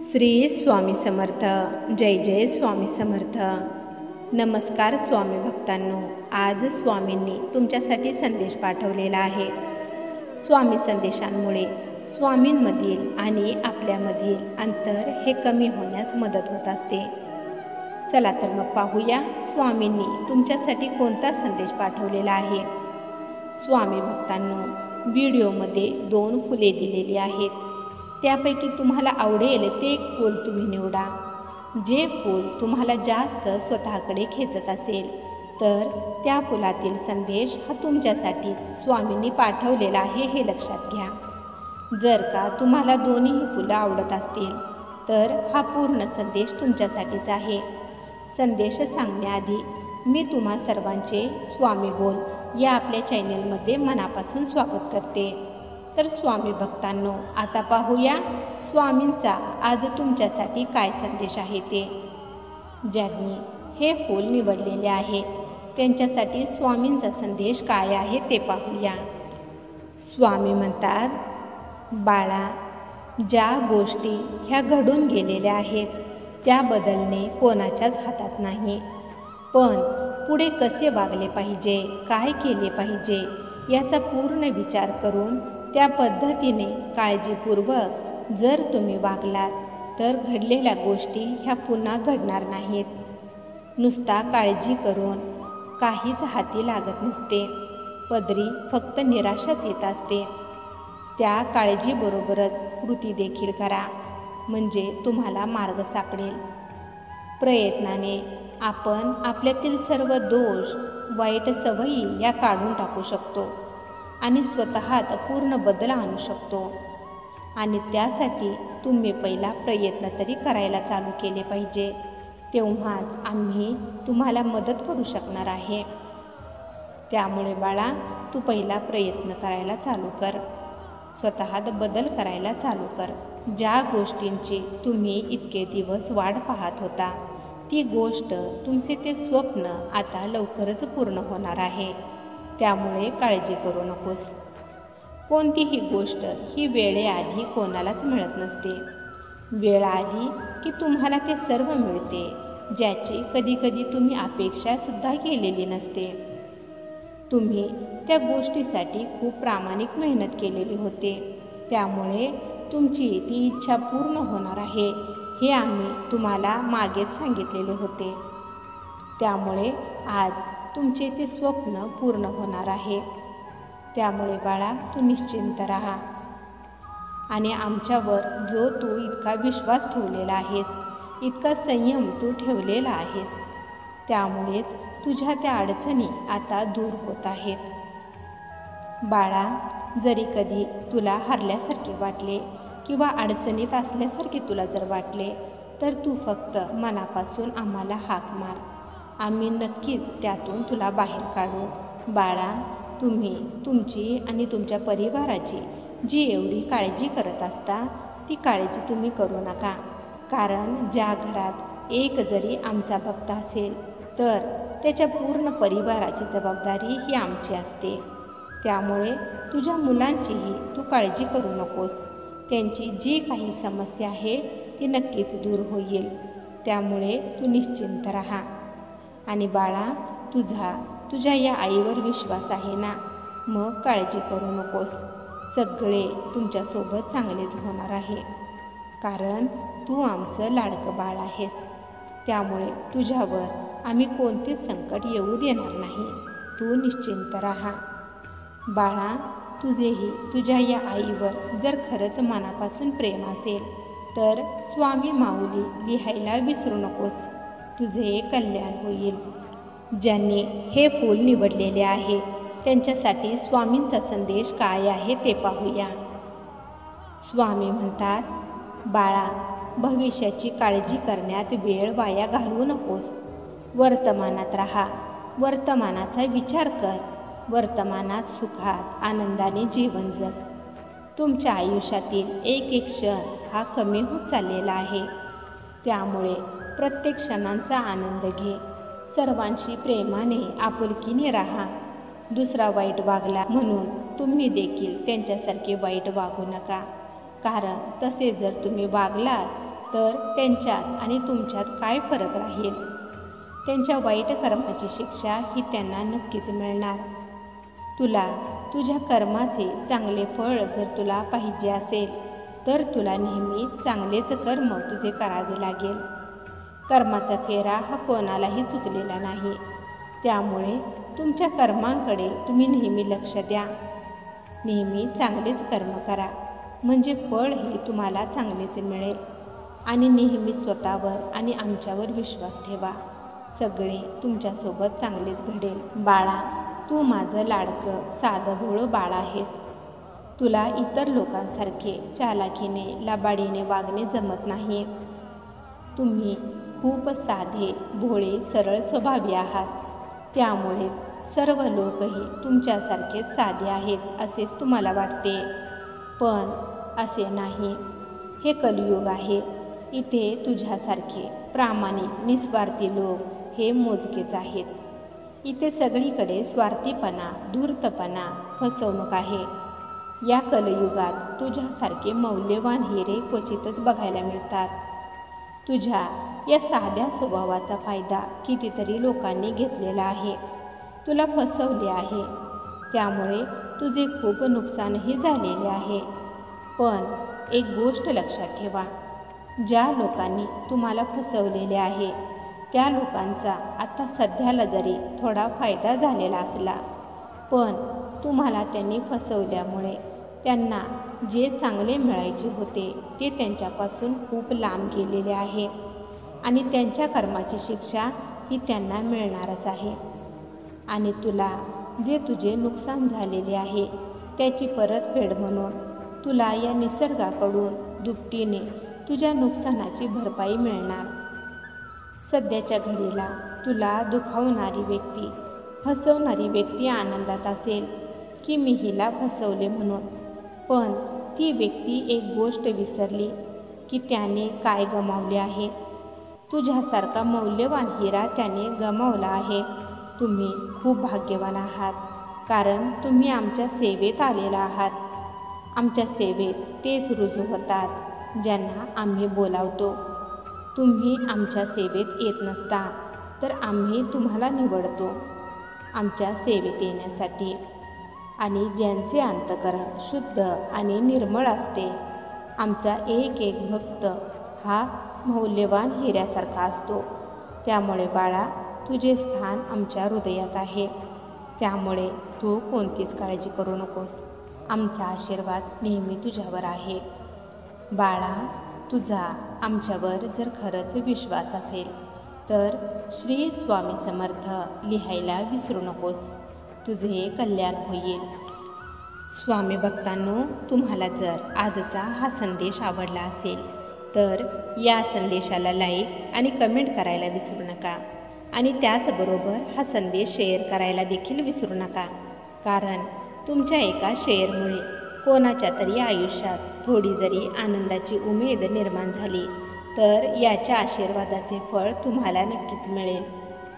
श्री स्वामी समर्थ. जय जय स्वामी समर्थ. नमस्कार स्वामी भक्तांनो. आज स्वामींनी तुमच्यासाठी संदेश पाठवलेला आहे. स्वामी संदेशांमुळे स्वामींमधील आणि आपल्यामधील अंतर हे कमी होण्यास मदत होत असते. चला तर मग पाहूया स्वामींनी तुमच्यासाठी कोणता संदेश पाठवलेला आहे. स्वामी भक्तांनो, व्हिडिओमध्ये 2 फुले दिलेली आहेत. त्यापैकी तुम्हाला आवडेल ते एक फूल तुम्ही निवडा. जे फूल तुम्हाला जास्त स्वतःकडे खेचत असेल तर त्या फुलातील संदेश हा तुमच्यासाठी स्वामींनी पाठवलेला आहे हे लक्षात घ्या. जर का तुम्हाला दोन्ही फुलं आवडत असतील तर हा पूर्ण संदेश तुमच्यासाठीच आहे. संदेश सांगण्याआधी मी तुम्हा सर्वांचे स्वामी बोल या आपल्या चॅनलमध्ये मनापासून स्वागत करते. तर स्वामी भक्तांनो, आता पाहूया स्वामींचा आज तुमच्यासाठी काय संदेश आहे ते. ज्यांनी हे फूल निवडलेले आहे त्यांच्यासाठी स्वामींचा संदेश काय आहे ते पाहूया. स्वामी म्हणतात, बाळा, ज्या गोष्टी ह्या घडून गेलेल्या आहेत त्या बदलणे कोणाच्याच हातात नाही. पण पुढे कसे वागले पाहिजे, काय केले पाहिजे याचा पूर्ण विचार करून त्या पद्धतीने काळजीपूर्वक जर तुम्ही वागलात तर घडलेल्या गोष्टी ह्या पुन्हा घडणार नाहीत. नुसता काळजी करून काहीच हाती लागत नसते. पदरी फक्त निराशाच येत असते. त्या काळजीबरोबरच कृती देखील करा, म्हणजे तुम्हाला मार्ग सापडेल. प्रयत्नाने आपण आपल्यातील सर्व दोष, वाईट सवयी या काढून टाकू शकतो आणि स्वतःत पूर्ण बदल आणू शकतो. आणि त्यासाठी तुम्ही पहिला प्रयत्न तरी करायला चालू केले पाहिजे. तेव्हाच आम्ही तुम्हाला मदत करू शकणार आहे. त्यामुळे बाळा, तू पहिला प्रयत्न करायला चालू कर. स्वतःत बदल करायला चालू कर. ज्या गोष्टींची तुम्ही इतके दिवस वाट पाहत होता ती गोष्ट, तुमचे ते स्वप्न आता लवकरच पूर्ण होणार आहे. त्यामुळे काळजी करू नकोस. कोणतीही गोष्ट ही वेळेआधी कोणालाच मिळत नसते. वेळ आली की तुम्हाला ते सर्व मिळते ज्याची कधीकधी तुम्ही अपेक्षासुद्धा केलेली नसते. तुम्ही त्या गोष्टीसाठी खूप प्रामाणिक मेहनत केलेली होते. त्यामुळे तुमची ती इच्छा पूर्ण होणार आहे हे आम्ही तुम्हाला मागेच सांगितलेले होते. त्यामुळे आज तुमचे ते स्वप्न पूर्ण होणार आहे. त्यामुळे बाळा, तू निश्चिंत राहा. आणि आमच्यावर जो तू इतका विश्वास ठेवलेला आहेस, इतका संयम तू ठेवलेला आहेस, त्यामुळेच तुझ्या त्या अडचणी आता दूर होत आहेत. बाळा, जरी कधी तुला हरल्यासारखे वाटले किंवा अडचणीत असल्यासारखे तुला जर वाटले तर तू फक्त मनापासून आम्हाला हाक मार. आम्ही नक्कीच त्यातून तुला बाहेर काढू. बाळा, तुम्ही तुमची आणि तुमच्या परिवाराची जी एवढी काळजी करत असता ती काळजी तुम्ही करू नका. कारण ज्या घरात एक जरी आमचा भक्त असेल तर त्याच्या पूर्ण परिवाराची जबाबदारी ही आमची असते. त्यामुळे तुझ्या मुलांचीही तू काळजी करू नकोस. त्यांची जी काही समस्या आहे ती नक्कीच दूर होईल. त्यामुळे तू निश्चिंत राहा. आणि बाळा, तुझ्या या आईवर विश्वास आहे ना, मग काळजी करू नकोस. सगळे तुमच्यासोबत चांगलेच होणार आहे. कारण तू आमचं लाडकं बाळ आहेस. त्यामुळे तुझ्यावर आम्ही कोणतेच संकट येऊ देणार नाही. तू निश्चिंत राहा. बाळा, तुझेही तुझ्या या आईवर जर खरंच मनापासून प्रेम असेल तर स्वामी माऊली लिहायला विसरू नकोस. तुझे कल्याण होईल. ज्यांनी हे फूल निवडलेले आहे त्यांच्यासाठी स्वामींचा संदेश काय आहे ते पाहूया. स्वामी म्हणतात, बाळा, भविष्याची काळजी करण्यात वेळ वाया घालवू नकोस. वर्तमानात राहा. वर्तमानाचा विचार कर. वर्तमानात सुखात आनंदाने जीवन जग. तुमच्या आयुष्यातील एक एक क्षण हा कमी होत चाललेला आहे. त्यामुळे प्रत्येक क्षणांचा आनंद घे. सर्वांशी प्रेमाने आपुलकीने राहा. दुसरा वाईट वागला म्हणून तुम्ही देखील त्यांच्यासारखे वाईट वागू नका. कारण तसे जर तुम्ही वागलात तर त्यांच्यात आणि तुमच्यात काय फरक राहील? त्यांच्या वाईट कर्माची शिक्षा ही त्यांना नक्कीच मिळणार. तुला तुझ्या कर्माचे चांगले फळ जर तुला पाहिजे असेल तर तुला नेहमी चांगलेच कर्म तुझे करावे लागेल. कर्माचा फेरा हा कोणालाही चुकलेला नाही. त्यामुळे तुमच्या कर्मांकडे तुम्ही नेहमी लक्ष द्या. नेहमी चांगलेच कर्म करा, म्हणजे फळ हे तुम्हाला चांगलेच मिळेल. आणि नेहमी स्वतःवर आणि आमच्यावर विश्वास ठेवा. सगळे तुमच्यासोबत चांगलेच घडेल. बाळा, तू माझं लाडकं साधं भोळं बाळ आहेस. तुला इतर लोकांसारखे चालाखीने लबाडीने वागणे जमत नाही. तुम्ही खूप साधे भोळे सरळ स्वभावी आहात. त्यामुळेच सर्व लोकही तुमच्यासारखेच साधे आहेत असेच तुम्हाला वाटते. पण असे नाही. हे कलियुग आहे. इथे तुझ्यासारखे प्रामाणिक निस्वार्थी लोक हे मोजकेच आहेत. इथे सगळीकडे स्वार्थीपणा, धूर्तपणा, फसवणूक आहे. या कलियुगात तुझ्यासारखे मौल्यवान हिरे क्वचितच बघायला मिळतात. तुझ्या या साध्या स्वभावाचा फायदा कितीतरी लोकांनी घेतलेला आहे. तुला फसवले आहे. त्यामुळे तुझे खूप नुकसानही झालेले आहे. पण एक गोष्ट लक्षात ठेवा, ज्या लोकांनी तुम्हाला फसवलेले आहे त्या लोकांचा आता सध्याला जरी थोडा फायदा झालेला असला, पण तुम्हाला त्यांनी फसवल्यामुळे त्यांना जे चांगले मिळायचे होते ते त्यांच्यापासून खूप लांब गेलेले आहे. आणि त्यांच्या कर्माची शिक्षा ही त्यांना मिळणारच आहे. आणि तुला जे तुझे नुकसान झालेले आहे त्याची परतफेड म्हणून तुला या निसर्गाकडून दुपटीने तुझ्या नुकसानाची भरपाई मिळणार. सध्याच्या घडीला तुला दुखावणारी व्यक्ती, फसवणारी व्यक्ती आनंदात असेल की मी हिला फसवले म्हणून, पण ती व्यक्ती एक गोष्ट विसरली की त्याने काय गमावले आहे. तुझ्यासारखा मौल्यवान हिरा त्याने गमावला आहे. तुम्ही खूप भाग्यवान आहात, कारण तुम्ही आमच्या सेवेत आलेला आहात. आमच्या सेवेत तेच रुजू होतात ज्यांना आम्ही बोलावतो. तुम्ही आमच्या सेवेत येत नसता तर आम्ही तुम्हाला निवडतो आमच्या सेवेत येण्यासाठी. आणि ज्यांचे अंतःकरण शुद्ध आणि निर्मळ असते, आमचा एक एक भक्त हा मौल्यवान हिऱ्यासारखा असतो. त्यामुळे बाळा, तुझे स्थान आमच्या हृदयात आहे. त्यामुळे तू कोणतीच काळजी करू नकोस. आमचा आशीर्वाद नेहमी तुझ्यावर आहे. बाळा, तुझा आमच्यावर जर खरंच विश्वास असेल तर श्री स्वामी समर्थ लिहायला विसरू नकोस. तुझे कल्याण होईल. स्वामी भक्तांनो, तुम्हाला जर आजचा हा संदेश आवडला असेल तर या संदेशाला लाईक आणि कमेंट करायला विसरू नका. आणि त्याचबरोबर हा संदेश शेअर करायला देखील विसरू नका. कारण तुमच्या एका शेअरमुळे कोणाच्या तरी आयुष्यात थोडी जरी आनंदाची उमेद निर्माण झाली तर याच्या आशीर्वादाचे फळ तुम्हाला नक्कीच मिळेल.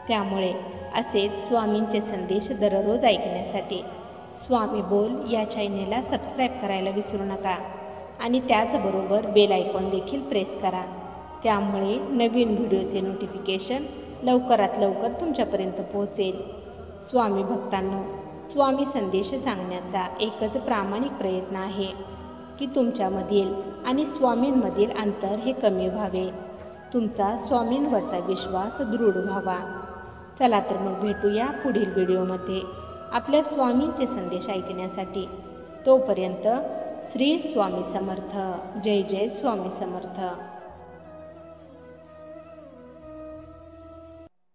त्यामुळे असेच स्वामींचे संदेश दररोज ऐकण्यासाठी स्वामी बोल या चॅनेलला सबस्क्राईब करायला विसरू नका. आणि त्याचबरोबर बेल आयकॉन देखील प्रेस करा. त्यामुळे नवीन व्हिडिओचे नोटिफिकेशन लवकरात लवकर तुमच्यापर्यंत पोहोचेल. स्वामी भक्तांनो, स्वामी संदेश सांगण्याचा एकच प्रामाणिक प्रयत्न आहे की तुमच्यामधील आणि स्वामींमधील अंतर हे कमी व्हावे, तुमचा स्वामींवरचा विश्वास दृढ व्हावा. चला तर मग भेटूया पुढील व्हिडिओमध्ये आपल्या स्वामींचे संदेश ऐकण्यासाठी. तोपर्यंत श्री स्वामी समर्थ. जय जय स्वामी समर्थ.